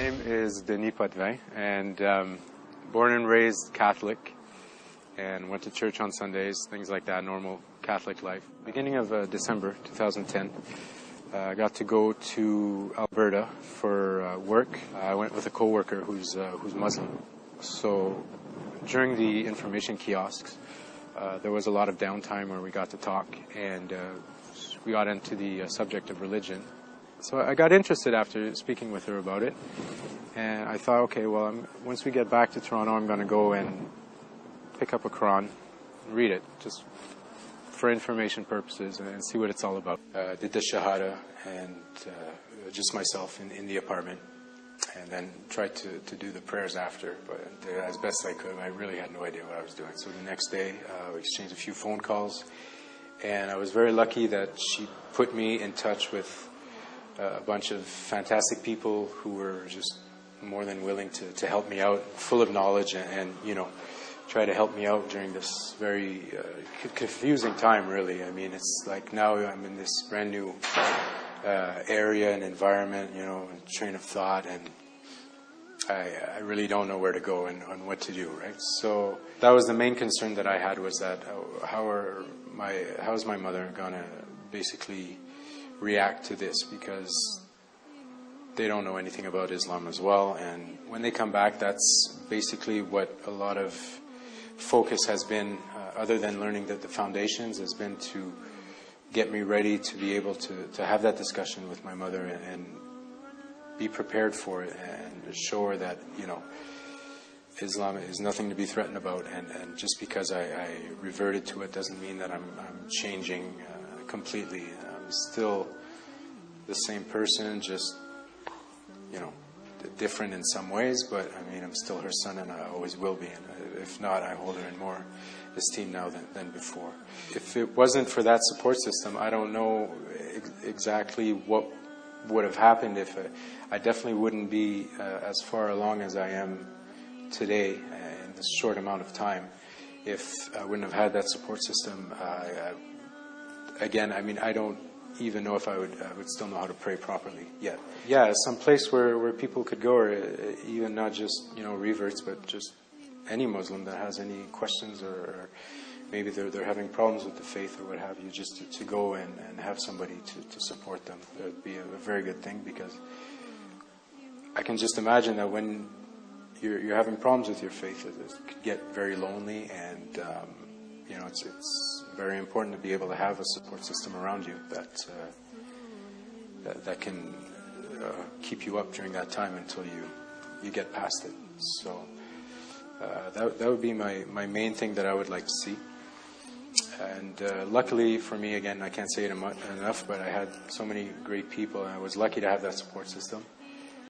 name is Denis Potvin, and born and raised Catholic, and went to church on Sundays, things like that, normal Catholic life. Beginning of December 2010, I got to go to Alberta for work. I went with a coworker who's Muslim. So during the information kiosks, there was a lot of downtime where we got to talk, and we got into the subject of religion. So I got interested after speaking with her about it, and I thought, okay, well, once we get back to Toronto, I'm going to go and pick up a Quran, read it, just for information purposes, and see what it's all about. Did the Shahada, and just myself in the apartment, and then tried to do the prayers after, but as best I could. I really had no idea what I was doing. So the next day, we exchanged a few phone calls, and I was very lucky that she put me in touch with a bunch of fantastic people who were just more than willing to help me out, full of knowledge, and you know, try to help me out during this very confusing time, really. I mean, it's like now I'm in this brand new area and environment, you know, and train of thought, and I really don't know where to go and on what to do, right? So that was the main concern that I had, was that how's my mother gonna basically react to this, because they don't know anything about Islam as well, and when they come back, that's basically what a lot of focus has been, other than learning that the foundations, has been to get me ready to be able to have that discussion with my mother and be prepared for it, and show her that, you know, Islam is nothing to be threatened about, and just because I reverted to it doesn't mean that I'm changing completely. I'm still the same person, just, you know, different in some ways, but I mean, I'm still her son, and I always will be, and if not, I hold her in more esteem now than before. If it wasn't for that support system, I don't know exactly what would have happened. If I definitely wouldn't be as far along as I am today in this short amount of time if I wouldn't have had that support system. Again, I mean, I don't even know if I would still know how to pray properly yet. Yeah, some place where people could go, or even not just, you know, reverts, but just any Muslim that has any questions, or maybe they're having problems with the faith or what have you, just to go and have somebody to support them. That would be a very good thing, because I can just imagine that when you're having problems with your faith, it could get very lonely, and you know, it's very important to be able to have a support system around you that can keep you up during that time until you get past it. So that would be my main thing that I would like to see. And luckily for me, again, I can't say it enough, but I had so many great people, and I was lucky to have that support system.